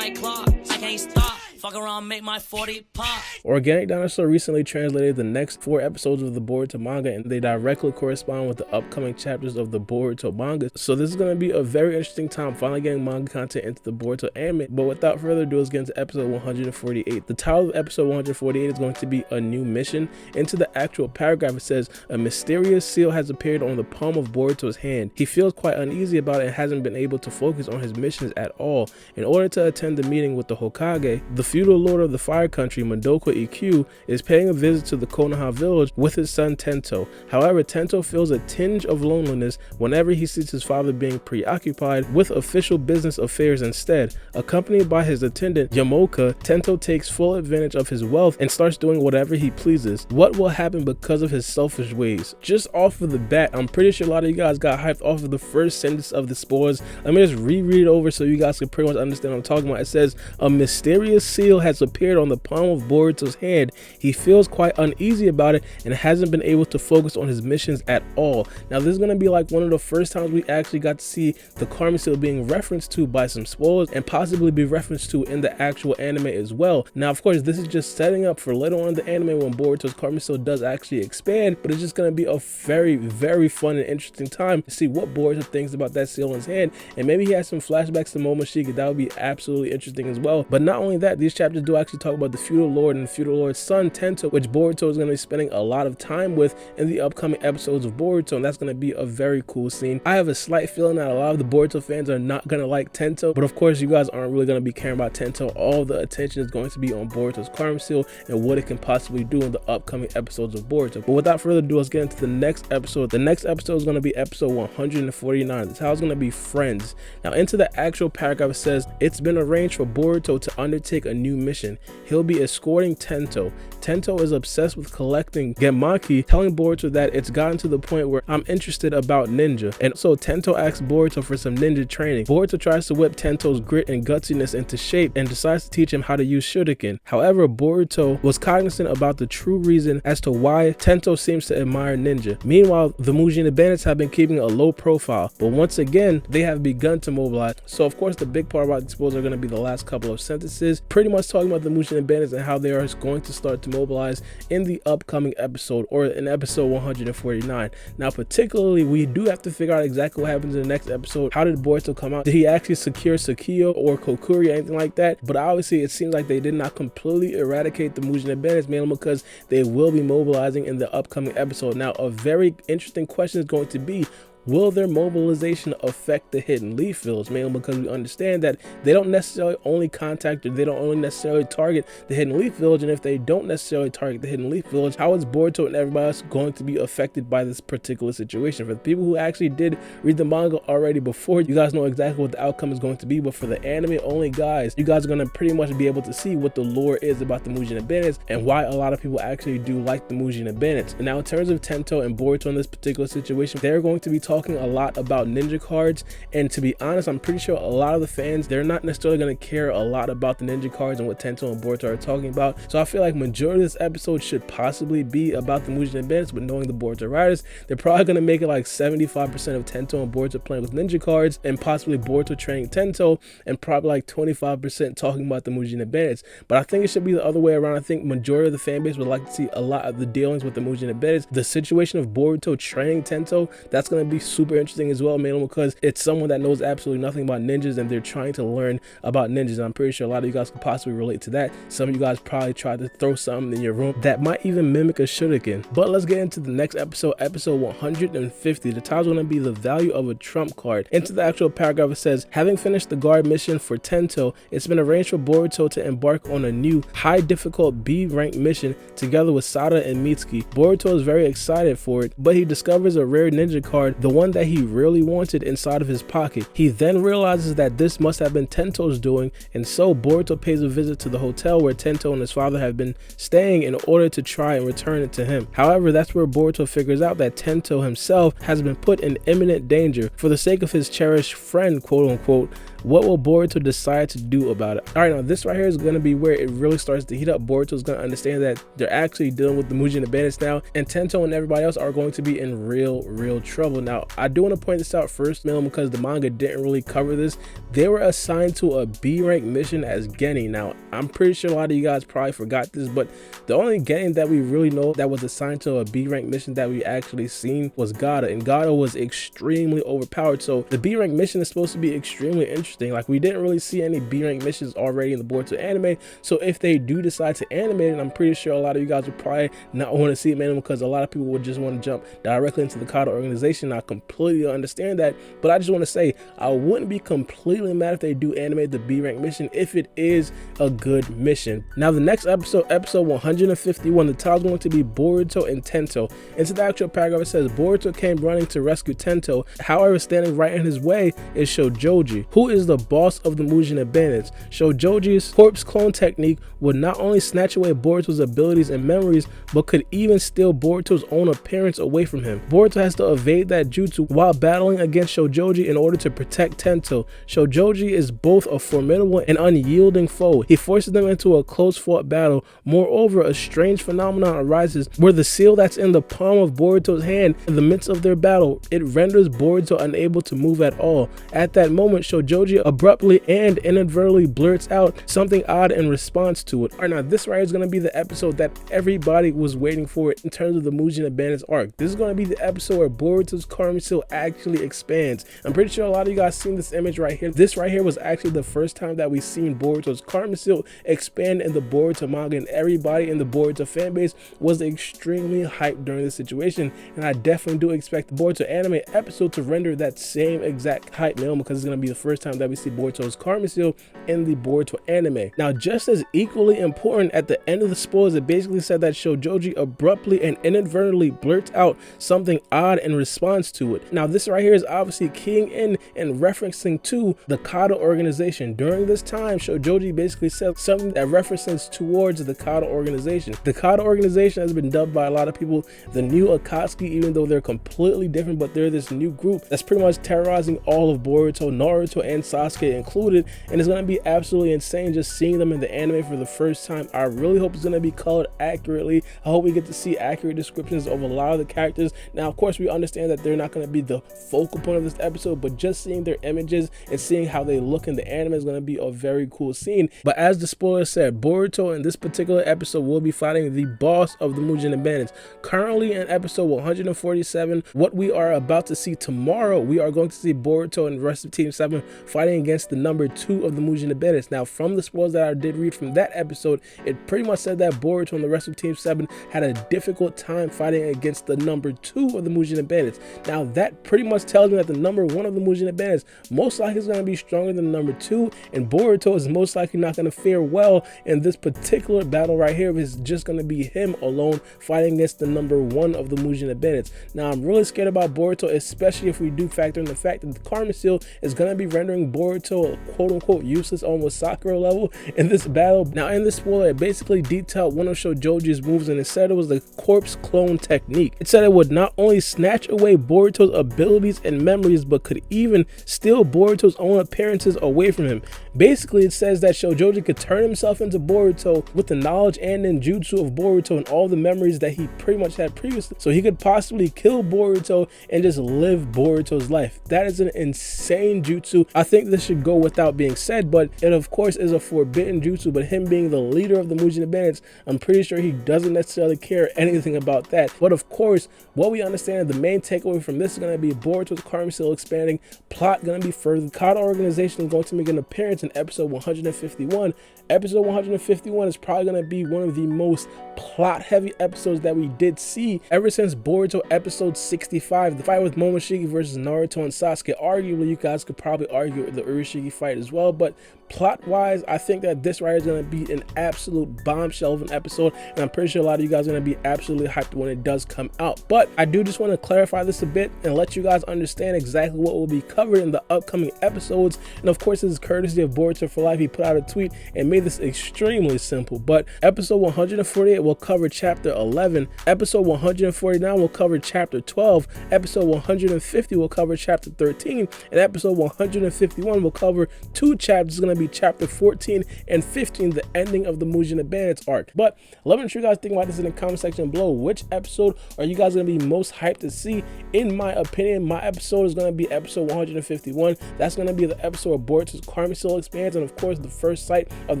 like clock. I can't stop. Fuck around, make my 40 pop. Organic Dinosaur recently translated the next 4 episodes of the Boruto manga, and they directly correspond with the upcoming chapters of the Boruto manga. So this is going to be a very interesting time finally getting manga content into the Boruto anime. But without further ado, let's get into episode 148. The title of episode 148 is going to be A New Mission. Into the actual paragraph, it says, a mysterious seal has appeared on the palm of Boruto's hand. He feels quite uneasy about it and hasn't been able to focus on his missions at all. In order to attend the meeting with the Hokage, the feudal lord of the fire country, Madoka Ikkyu, is paying a visit to the Konoha village with his son Tento. However, Tento feels a tinge of loneliness whenever he sees his father being preoccupied with official business affairs instead. Accompanied by his attendant Yamoka, Tento takes full advantage of his wealth and starts doing whatever he pleases. What will happen because of his selfish ways? Just off of the bat, I'm pretty sure a lot of you guys got hyped off of the first sentence of the spoilers. Let me just reread it over so you guys can pretty much understand what I'm talking about. It says, a mysterious seal has appeared on the palm of Boruto's hand. He feels quite uneasy about it and hasn't been able to focus on his missions at all. Now this is going to be like one of the first times we actually got to see the Karma Seal being referenced to by some spoilers and possibly be referenced to in the actual anime as well. Now of course this is just setting up for later on in the anime when Boruto's Karma Seal does actually expand, but it's just going to be a very fun and interesting time to see what Boruto thinks about that seal in his hand, and maybe he has some flashbacks to Momoshiki. That would be absolutely interesting as well. But not only that, these chapters do actually talk about the feudal lord and the feudal lord's son Tento, which Boruto is going to be spending a lot of time with in the upcoming episodes of Boruto, and that's going to be a very cool scene. I have a slight feeling that a lot of the Boruto fans are not going to like Tento, but of course you guys aren't really going to be caring about Tento. All the attention is going to be on Boruto's Karma Seal and what it can possibly do in the upcoming episodes of Boruto. But without further ado, let's get into the next episode. The next episode is going to be episode 149. The title is going to be Friends. Now into the actual paragraph, it says, it's been arranged for Boruto to undertake a new mission. He'll be escorting Tento. Tento is obsessed with collecting Genmaki, telling Boruto that it's gotten to the point where I'm interested about ninja. And so Tento asks Boruto for some ninja training. Boruto tries to whip Tento's grit and gutsiness into shape and decides to teach him how to use shuriken. However, Boruto was cognizant about the true reason as to why Tento seems to admire ninja. Meanwhile, the Mujin bandits have been keeping a low profile, but once again, they have begun to mobilize. So of course, the big part about these spoilers are going to be the last couple of sentences, pretty much talking about the Mujin bandits and how they are going to start to mobilize in the upcoming episode, or in episode 149. Now particularly, we do have to figure out exactly what happens in the next episode. How did Boruto come out? Did he actually secure Sakiyo or Kokuri or anything like that? But obviously it seems like they did not completely eradicate the Mujin bandits, mainly because they will be mobilizing in the upcoming episode. Now a very interesting question is going to be, will their mobilization affect the Hidden Leaf Village? Mainly because we understand that they don't necessarily only contact, or they don't only necessarily target the Hidden Leaf Village, and if they don't necessarily target the Hidden Leaf Village, how is Boruto and everybody else going to be affected by this particular situation? For the people who actually did read the manga already before, you guys know exactly what the outcome is going to be, but for the anime only guys, you guys are going to pretty much be able to see what the lore is about the Mujin bandits and why a lot of people actually do like the Mujin bandits. And now in terms of Tento and Boruto in this particular situation, they're going to be talking a lot about ninja cards, and to be honest, I'm pretty sure a lot of the fans, they're not necessarily going to care a lot about the ninja cards and what Tento and Boruto are talking about. So I feel like majority of this episode should possibly be about the Mujin bandits, but knowing the Boruto writers, they're probably going to make it like 75% of Tento and Boruto playing with ninja cards, and possibly Boruto training Tento, and probably like 25% talking about the Mujin bandits. But I think it should be the other way around. I think majority of the fan base would like to see a lot of the dealings with the Mujin bandits. The situation of Boruto training Tento, that's going to be super interesting as well, mainly because it's someone that knows absolutely nothing about ninjas and they're trying to learn about ninjas, and I'm pretty sure a lot of you guys could possibly relate to that. Some of you guys probably tried to throw something in your room that might even mimic a shuriken. But let's get into the next episode, episode 150. The title's going to be The Value of a Trump Card. Into the actual paragraph, it says, having finished the guard mission for Tento, it's been arranged for Boruto to embark on a new high difficult B rank mission together with Sada and Mitsuki. Boruto is very excited for it, but he discovers a rare ninja card, the one that he really wanted, inside of his pocket. He then realizes that this must have been Tento's doing, and so Boruto pays a visit to the hotel where Tento and his father have been staying in order to try and return it to him. However, that's where Boruto figures out that Tento himself has been put in imminent danger. For the sake of his cherished friend, quote unquote, What will Boruto decide to do about it? All right, now this right here is going to be where it really starts to heat up. Boruto is going to understand that they're actually dealing with the Mujin bandits now, and Tento and everybody else are going to be in real trouble. Now, I do want to point this out first, because the manga didn't really cover this. They were assigned to a B rank mission as Geni. Now, I'm pretty sure a lot of you guys probably forgot this, but the only Geni that we really know that was assigned to a B rank mission that we actually seen was Gaara, and Gaara was extremely overpowered. So the B rank mission is supposed to be extremely interesting. Like, we didn't really see any B rank missions already in the Boruto anime, so if they do decide to animate it, I'm pretty sure a lot of you guys would probably not want to see it, because a lot of people would just want to jump directly into the Kata organization. I completely understand that, but I just want to say I wouldn't be completely mad if they do animate the B rank mission if it is a good mission. Now, the next episode, episode 151, the title is going to be Boruto and Tento. Into the actual paragraph, it says Boruto came running to rescue Tento. However, standing right in his way is Shojoji, who is the boss of the Mujin bandits. Shojoji's corpse clone technique would not only snatch away Boruto's abilities and memories, but could even steal Boruto's own appearance away from him. Boruto has to evade that jutsu while battling against Shojoji in order to protect Tento. Shojoji is both a formidable and unyielding foe. He forces them into a close-fought battle. Moreover, a strange phenomenon arises where the seal that's in the palm of Boruto's hand in the midst of their battle, it renders Boruto unable to move at all. At that moment, Shojoji abruptly and inadvertently blurts out something odd in response to it. Alright, now this right here is going to be the episode that everybody was waiting for in terms of the Mujin bandits arc. This is going to be the episode where Boruto's karma seal actually expands. I'm pretty sure a lot of you guys seen this image right here. This right here was actually the first time that we seen Boruto's karma seal expand in the Boruto manga, and everybody in the Boruto fanbase was extremely hyped during this situation, and I definitely do expect the Boruto anime episode to render that same exact hype, because it's going to be the first time that we see Boruto's karma seal in the Boruto anime. Now, just as equally important, at the end of the spoilers, it basically said that Shojoji abruptly and inadvertently blurts out something odd in response to it. Now, this right here is obviously keying in and referencing to the Kata organization. During this time, Shojoji basically said something that references towards the Kata organization. The Kata organization has been dubbed by a lot of people the new Akatsuki, even though they're completely different, but they're this new group that's pretty much terrorizing all of Boruto, Naruto, and Sasuke included, and it's going to be absolutely insane just seeing them in the anime for the first time. I really hope it's going to be colored accurately. I hope we get to see accurate descriptions of a lot of the characters. Now, of course, we understand that they're not going to be the focal point of this episode, but just seeing their images and seeing how they look in the anime is going to be a very cool scene. But as the spoiler said, Boruto in this particular episode will be fighting the boss of the Mujin bandits. Currently in episode 147, what we are about to see tomorrow, we are going to see Boruto and the rest of Team 7 fighting against the number 2 of the Mujin bandits. Now, from the spoilers that I did read from that episode, it pretty much said that Boruto and the rest of Team 7 had a difficult time fighting against the number 2 of the Mujin bandits. Now, that pretty much tells me that the number 1 of the Mujin bandits most likely is going to be stronger than the number 2, and Boruto is most likely not going to fare well in this particular battle right here. It's just going to be him alone fighting against the number 1 of the Mujin bandits. Now, I'm really scared about Boruto, especially if we do factor in the fact that the karma seal is going to be rendering Boruto quote-unquote useless, almost Sakura level in this battle. Now, in this spoiler, it basically detailed one of Shojoji's moves, and it said it was the corpse clone technique. It said it would not only snatch away Boruto's abilities and memories, but could even steal Boruto's own appearances away from him. Basically, it says that Shojoji could turn himself into Boruto with the knowledge and ninjutsu of Boruto and all the memories that he pretty much had previously, so he could possibly kill Boruto and just live Boruto's life. That is an insane jutsu. I think this should go without being said, but it of course is a forbidden jutsu, but him being the leader of the Mujin bandits, I'm pretty sure he doesn't necessarily care anything about that. But of course, what we understand, the main takeaway from this is going to be Boruto's karma seal expanding, plot going to be further. The Kata organization is going to make an appearance in episode 151. Episode 151 is probably going to be one of the most plot heavy episodes that we did see ever since Boruto episode 65, the fight with Momoshiki versus Naruto and Sasuke. Arguably, you guys could probably argue the Urashiki fight as well, but plot wise, I think that this right is going to be an absolute bombshell of an episode, and I'm pretty sure a lot of you guys are going to be absolutely hyped when it does come out. But I do just want to clarify this a bit and let you guys understand exactly what will be covered in the upcoming episodes. And of course, this is courtesy of Boruto for Life. He put out a tweet and made this extremely simple. But episode 148 will cover chapter 11, episode 149 will cover chapter 12, episode 150 will cover chapter 13, and episode 151 will cover 2 chapters. It's going to be chapter 14 and 15, the ending of the Mujin the Bandits arc. But let me know what you guys think about this in the comment section below. Which episode are you guys going to be most hyped to see? In my opinion, my episode is going to be episode 151. That's going to be the episode where Boruto's Karma Seal expands, and of course the first sight of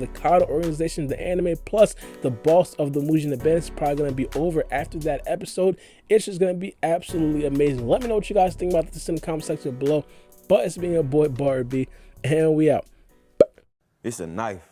the Kata organization, the anime, plus the boss of the Mujin the Bandits is probably going to be over after that episode. It's just going to be absolutely amazing. Let me know what you guys think about this in the comment section below. But it's been your boy Baara B, and we out. It's a knife.